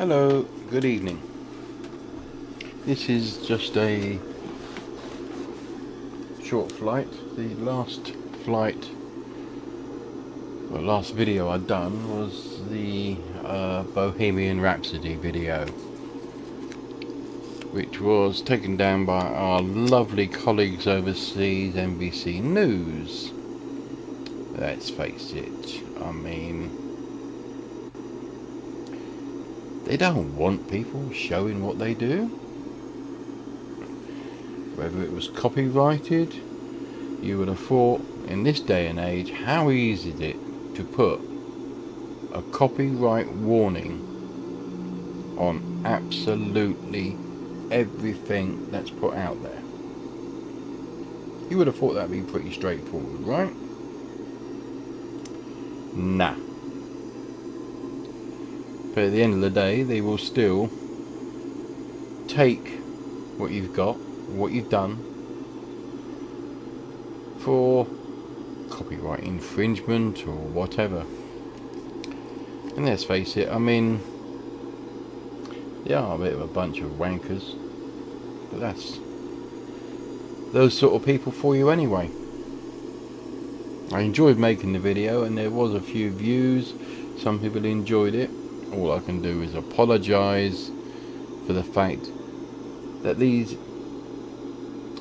Hello, good evening. This is just a short flight. The last video I'd done was the Bohemian Rhapsody video, which was taken down by our lovely colleagues overseas, NBC News. Let's face it, I mean, they don't want people showing what they do. Whether it was copyrighted, you would have thought in this day and age, how easy is it to put a copyright warning on absolutely everything that's put out there? You would have thought that'd be pretty straightforward, right? Nah. But at the end of the day, they will still take what you've got, what you've done, for copyright infringement or whatever. And let's face it, I mean, they are a bit of a bunch of wankers, but that's those sort of people for you anyway. I enjoyed making the video and there was a few views. Some people enjoyed it. All I can do is apologise for the fact that these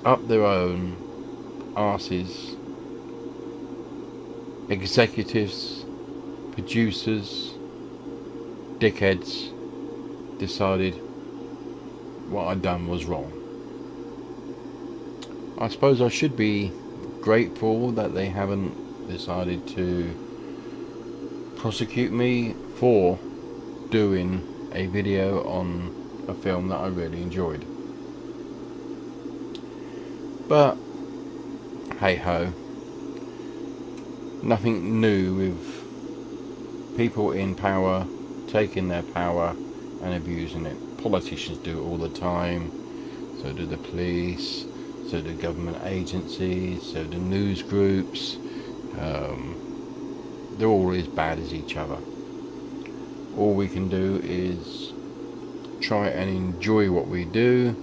up their own arses, executives, producers, dickheads, decided what I'd done was wrong. I suppose I should be grateful that they haven't decided to prosecute me for doing a video on a film that I really enjoyed. But hey ho, nothing new with people in power taking their power and abusing it. Politicians do it all the time, so do the police, so do government agencies, so do news groups. They're all as bad as each other. All we can do is try and enjoy what we do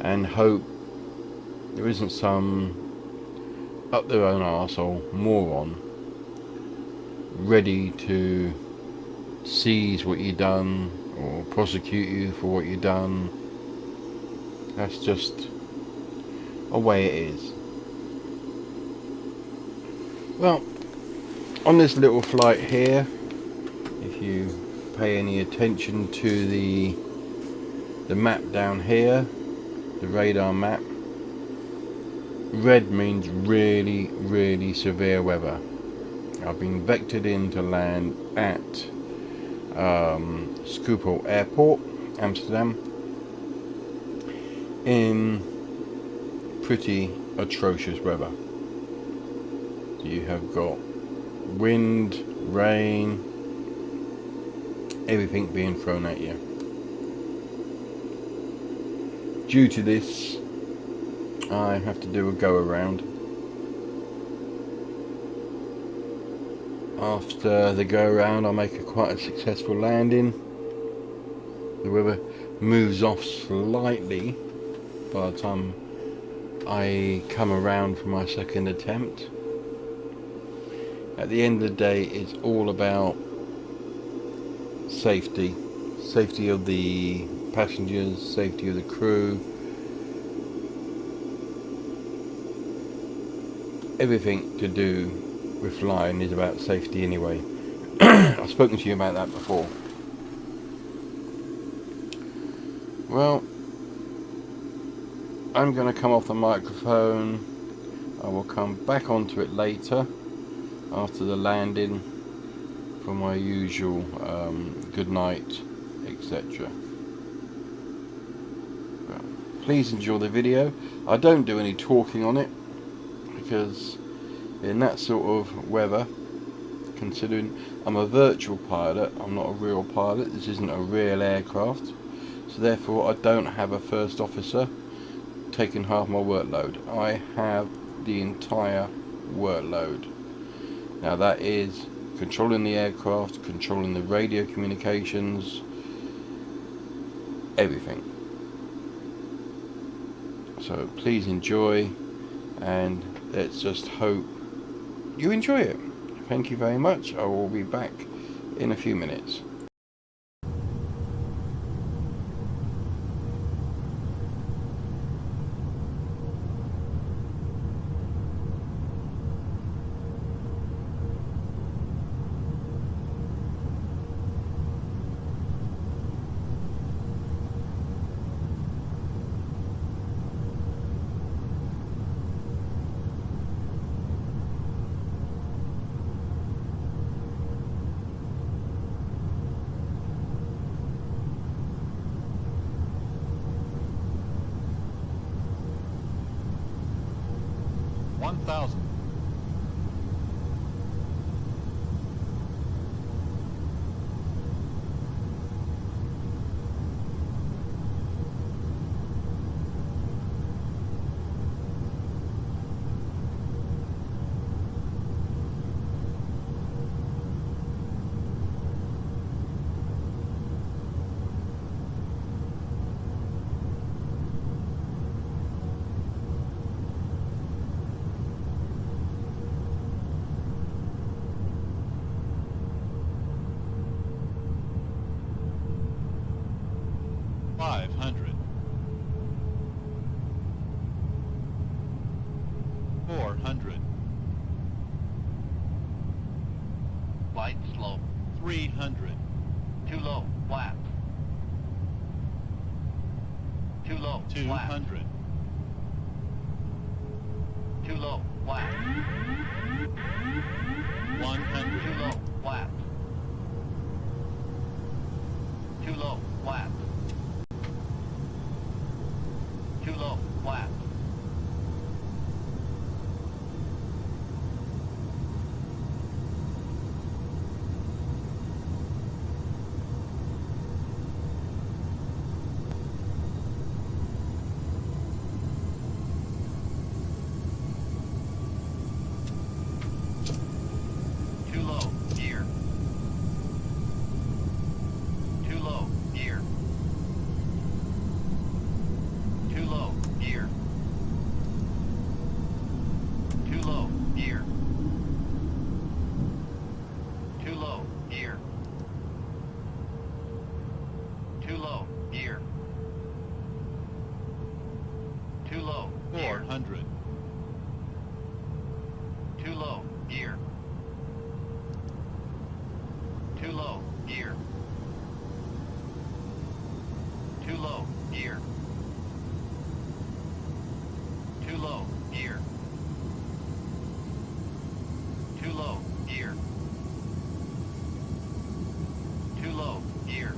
and hope there isn't some up their own arsehole moron ready to seize what you've done or prosecute you for what you've done. That's just a way it is. Well, on this little flight here, if you pay any attention to the map down here, the radar map, red means really, really severe weather. I've been vectored in to land at Schiphol Airport, Amsterdam, in pretty atrocious weather. You have got wind, rain, everything being thrown at you. Due to this, I have to do a go around. After the go around, I make quite a successful landing. The weather moves off slightly by the time I come around for my second attempt. At the end of the day, it's all about safety of the passengers, safety of the crew. Everything to do with flying is about safety anyway. I've spoken to you about that before. Well, I'm going to come off the microphone. I will come back onto it later after the landing for my usual good night, etc. Well, please enjoy the video. I don't do any talking on it because in that sort of weather, considering I'm a virtual pilot, I'm not a real pilot, this isn't a real aircraft, so therefore I don't have a first officer taking half my workload. I have the entire workload. Now that is controlling the aircraft, controlling the radio communications, everything. So please enjoy, and let's just hope you enjoy it. Thank you very much. I will be back in a few minutes. Light slope. 300. Too low. Flat. Too low. Flat. 200. Too low. Flat. 100. Too low. Flat. Too low. Flat. Too low. Flat. Too low. Gear. Too low. Gear. Too low. Gear. Too low. Gear. Too low. Gear. Too low. Gear. Too low. Gear. 400. Too low. Gear. Too low. Gear. Too low. Gear. Too low. Gear. Too low. Gear. Too low. Gear.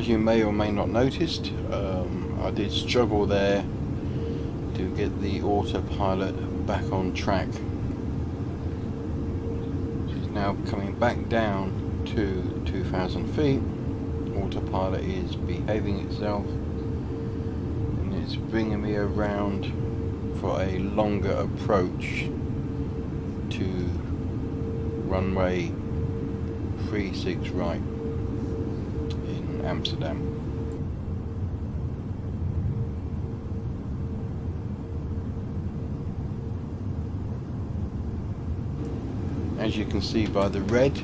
as you may or may not noticed, I did struggle there to get the autopilot back on track. She's now coming back down to 2,000 feet. Autopilot is behaving itself, and it's bringing me around for a longer approach to runway 36 right in Amsterdam. As you can see by the red,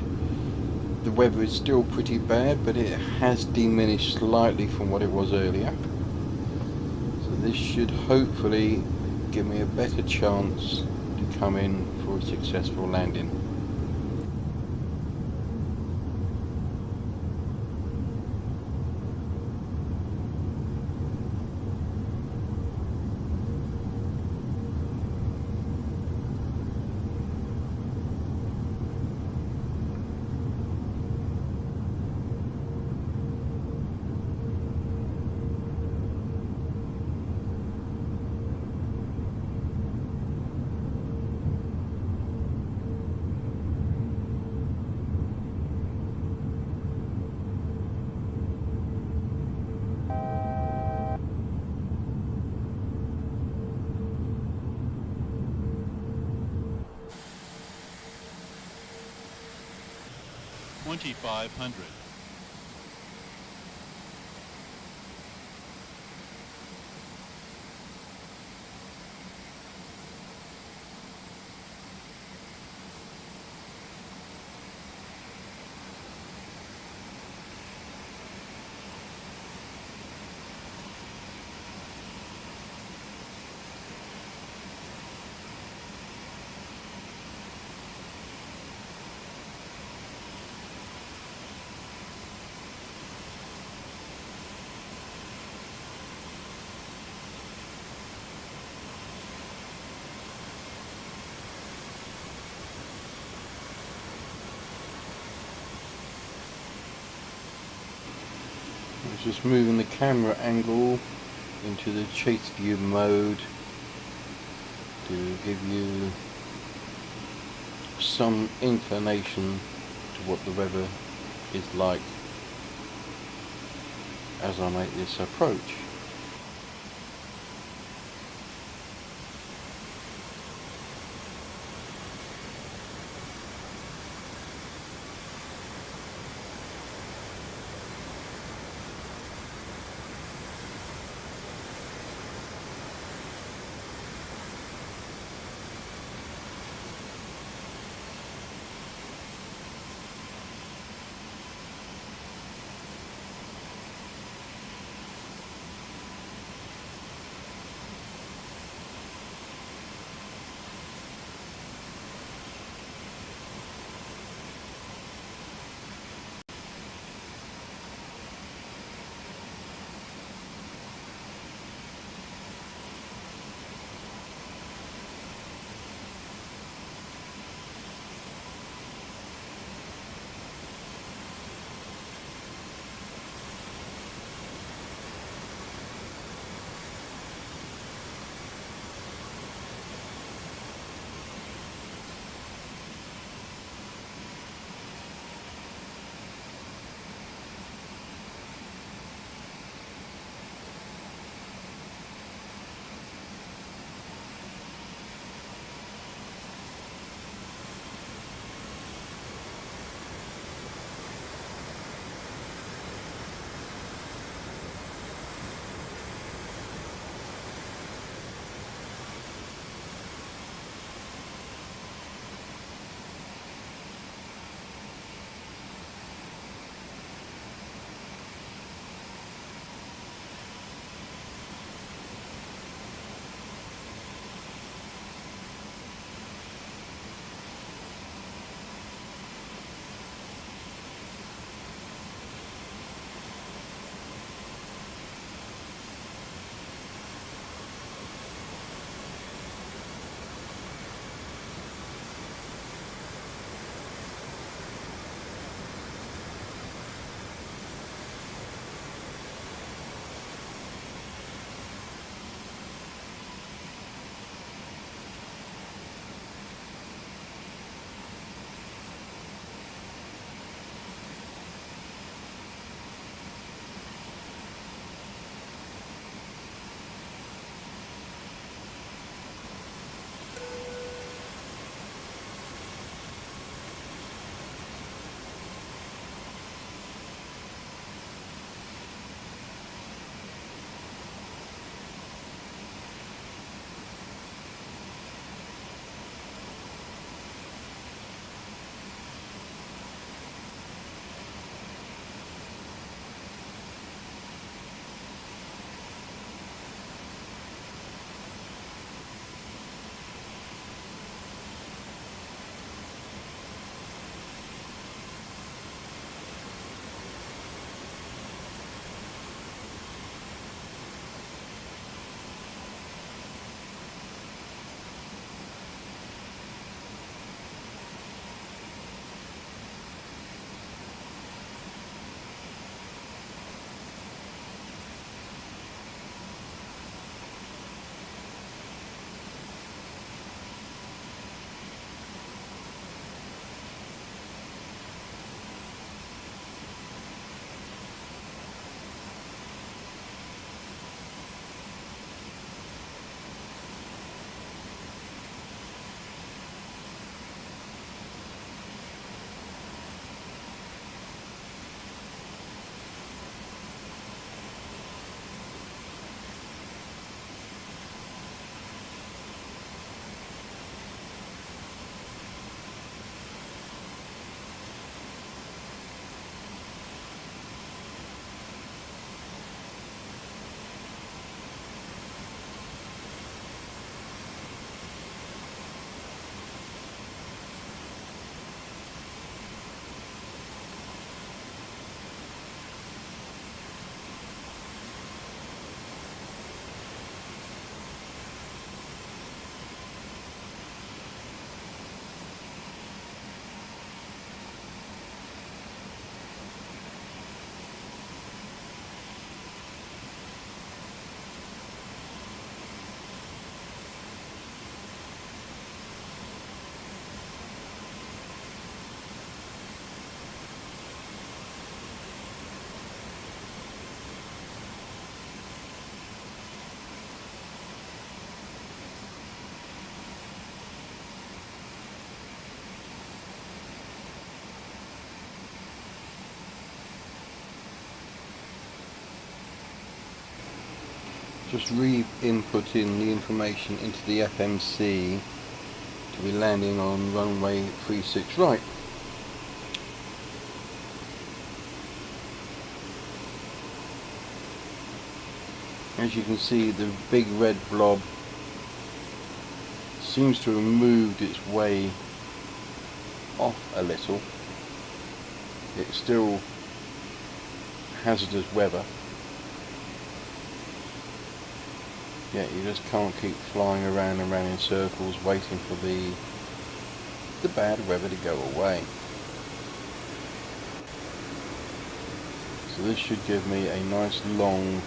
the weather is still pretty bad, but it has diminished slightly from what it was earlier. So this should hopefully give me a better chance to come in for a successful landing. Twenty-five hundred. Just moving the camera angle into the chase view mode to give you some inclination to what the weather is like as I make this approach. just re-inputting the information into the FMC to be landing on runway 36 right. As you can see, the big red blob seems to have moved its way off a little. It's still hazardous weather, yet you just can't keep flying around and around in circles waiting for the bad weather to go away. So this should give me a nice long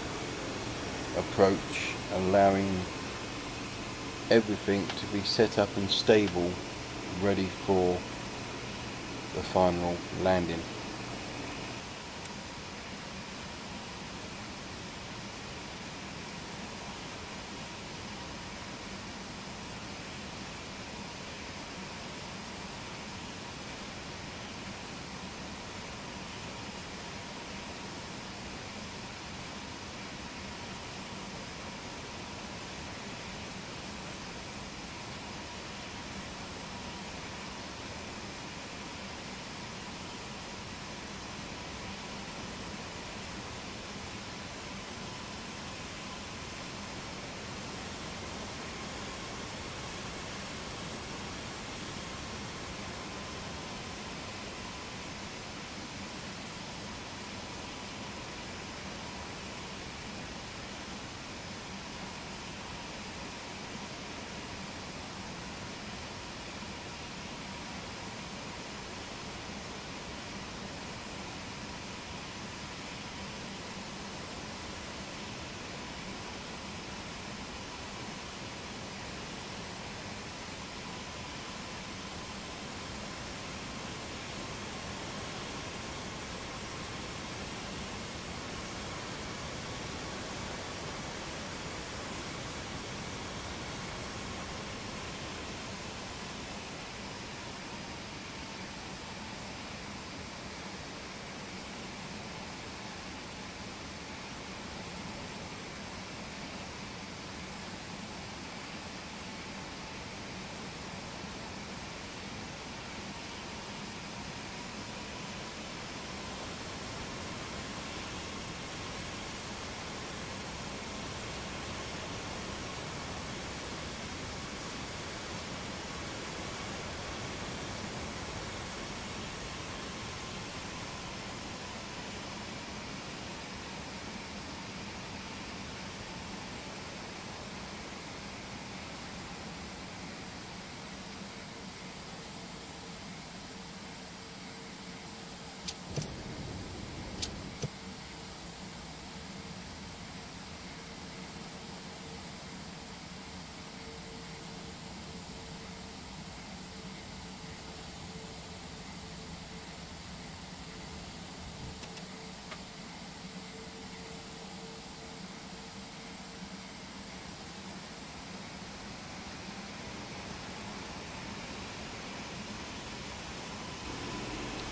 approach, allowing everything to be set up and stable, ready for the final landing.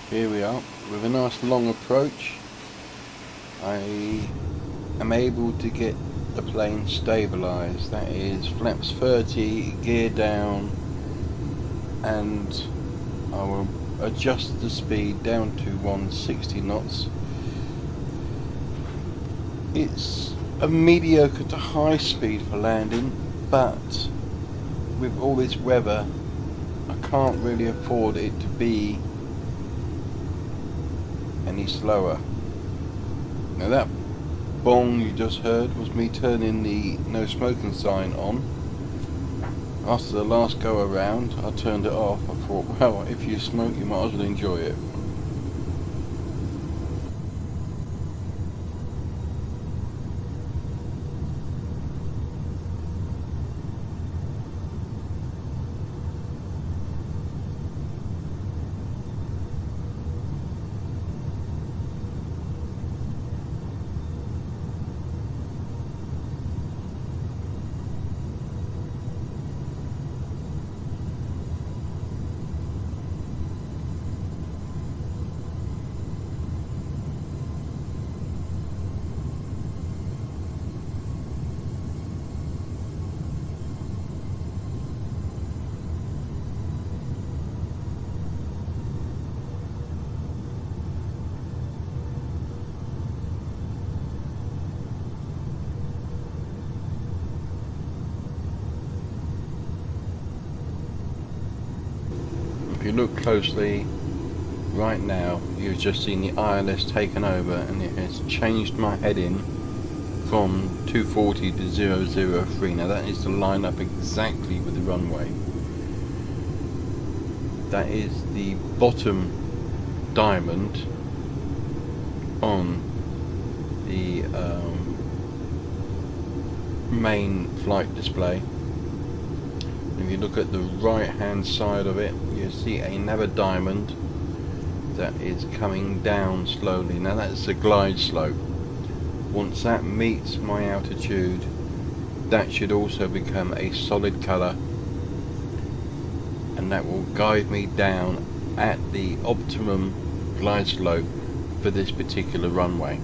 Here we are, with a nice long approach. I am able to get the plane stabilised. That is flaps 30, gear down, and I will adjust the speed down to 160 knots. It's a mediocre to high speed for landing, but with all this weather I can't really afford it to be any slower. Now that bong you just heard was me turning the no smoking sign on. After the last go around I turned it off. I thought, well, if you smoke you might as well enjoy it. you look closely right now, you've just seen the ILS taken over, and it has changed my heading from 240 to 003. Now that is to line up exactly with the runway. That is the bottom diamond on the main flight display. If you look at the right hand side of it, you see another diamond that is coming down slowly. Now that's a glide slope. Once that meets my altitude, that should also become a solid colour, and that will guide me down at the optimum glide slope for this particular runway.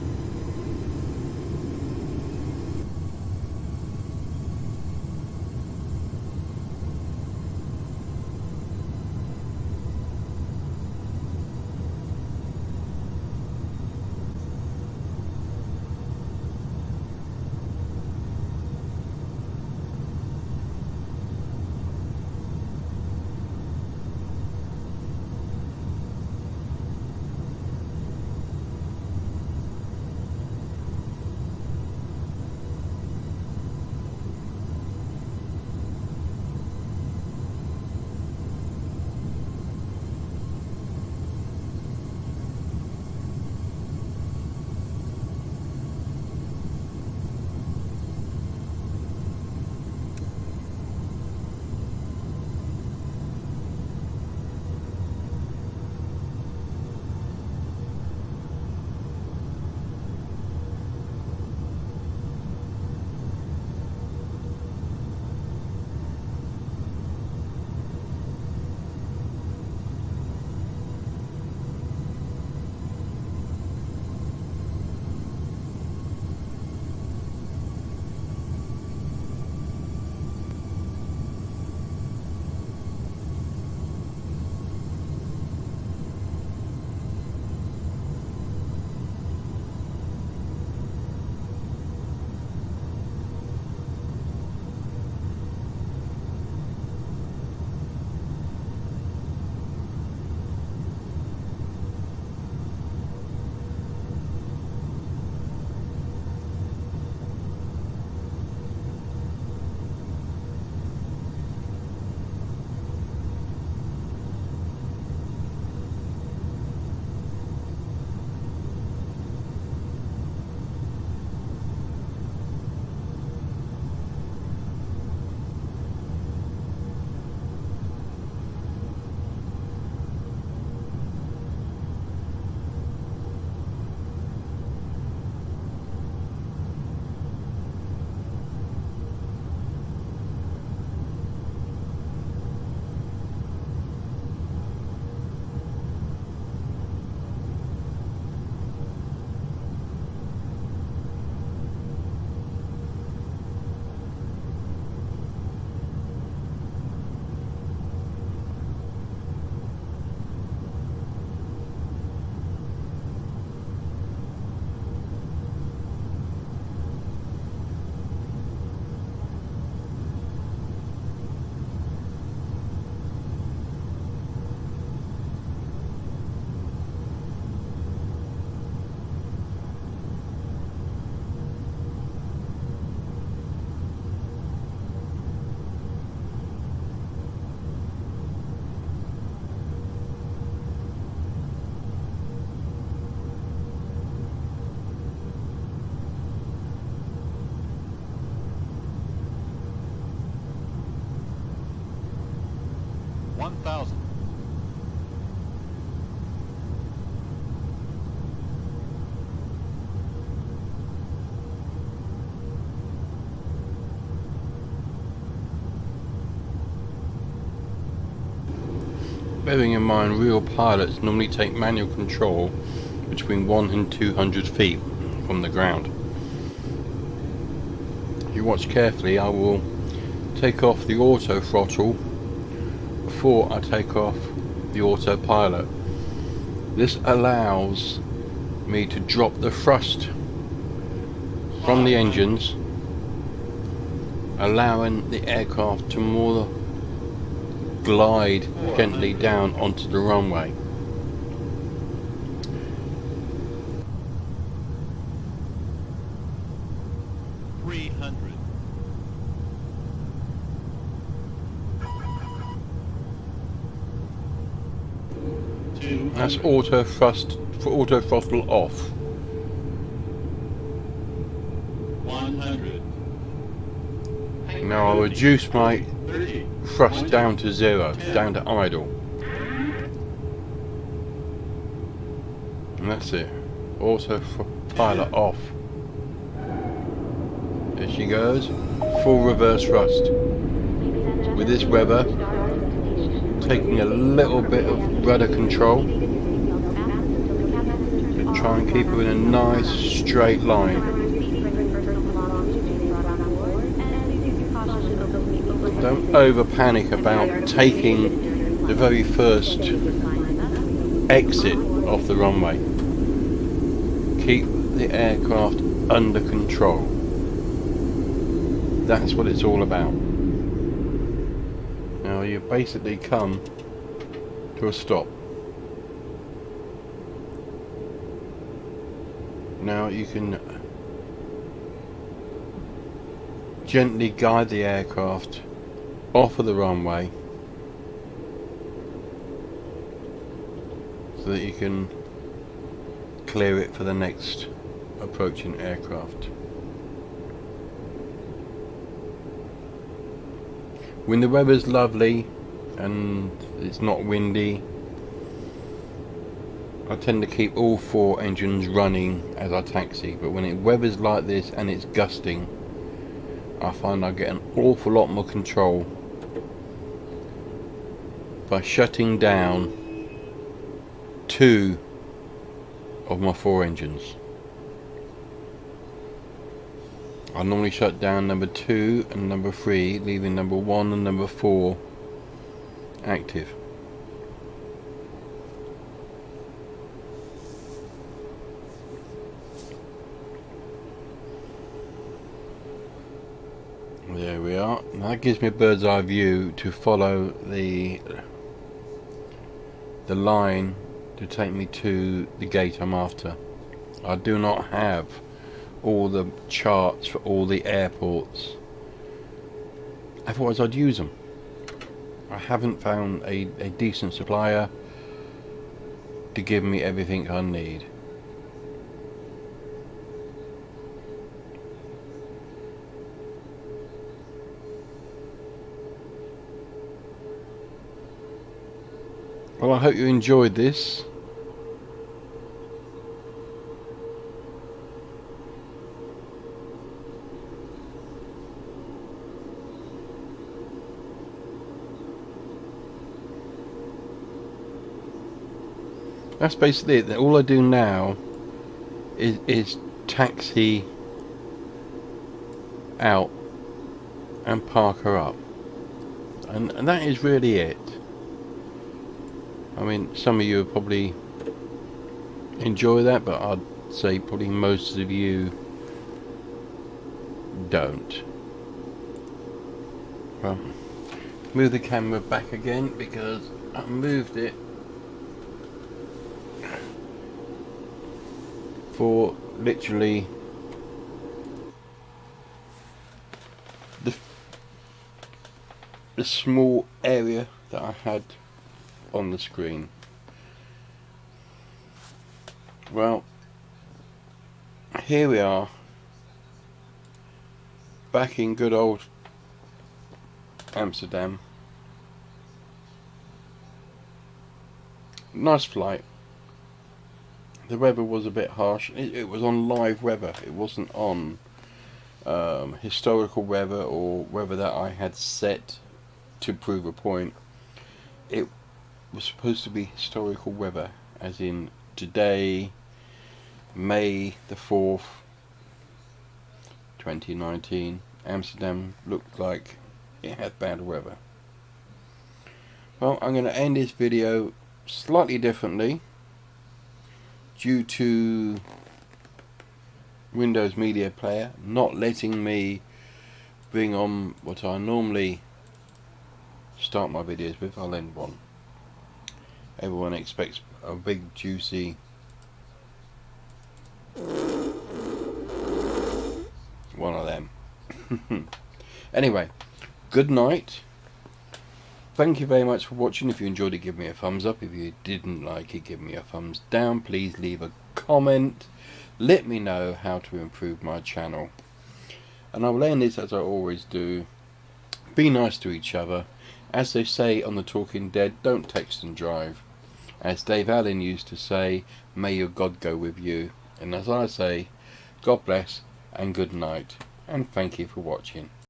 Bearing in mind, real pilots normally take manual control between 1 and 200 feet from the ground. If you watch carefully, I will take off the auto throttle before I take off the autopilot. This allows me to drop the thrust from the engines, allowing the aircraft to more glide gently down onto the runway. That's auto thrust for auto throttle off. 100. Now I'll reduce my thrust down to 0, down to idle. And that's it. Auto pilot off. There she goes. Full reverse thrust. With this weather, taking a little bit of rudder control. Try and keep her in a nice straight line. Don't over panic about taking the very first exit off the runway. Keep the aircraft under control. That's what it's all about. Now you've basically come to a stop. Now you can gently guide the aircraft off of the runway so that you can clear it for the next approaching aircraft. When the weather's lovely and it's not windy, I tend to keep all 4 engines running as I taxi, but when it weather's like this and it's gusting, I find I get an awful lot more control by shutting down 2 of my 4 engines. I normally shut down number 2 and number 3, leaving number 1 and number 4 active. There we are. Now that gives me a bird's eye view to follow the line to take me to the gate I'm after. I do not have all the charts for all the airports, otherwise I'd use them. I haven't found a decent supplier to give me everything I need. Well, I hope you enjoyed this. That's basically it. All I do now is taxi out and park her up, and that is really it. I mean, some of you probably enjoy that, but I'd say probably most of you don't. Well, move the camera back again because I moved it for literally the small area that I had on the screen. Well, here we are, back in good old Amsterdam. Nice flight. The weather was a bit harsh. It was on live weather. It wasn't on historical weather or weather that I had set to prove a point. It was supposed to be historical weather, as in today, May the 4th, 2019. Amsterdam looked like it had bad weather. Well, I'm going to end this video slightly differently due to Windows Media Player not letting me bring on what I normally start my videos with, I'll end one. Everyone expects a big juicy one of them. Anyway, good night. Thank you very much for watching. If you enjoyed it, give me a thumbs up. If you didn't like it, give me a thumbs down. Please leave a comment. Let me know how to improve my channel. And I will end this as I always do. Be nice to each other. As they say on The Talking Dead, don't text and drive. As Dave Allen used to say, may your God go with you. And as I say, God bless and good night. And thank you for watching.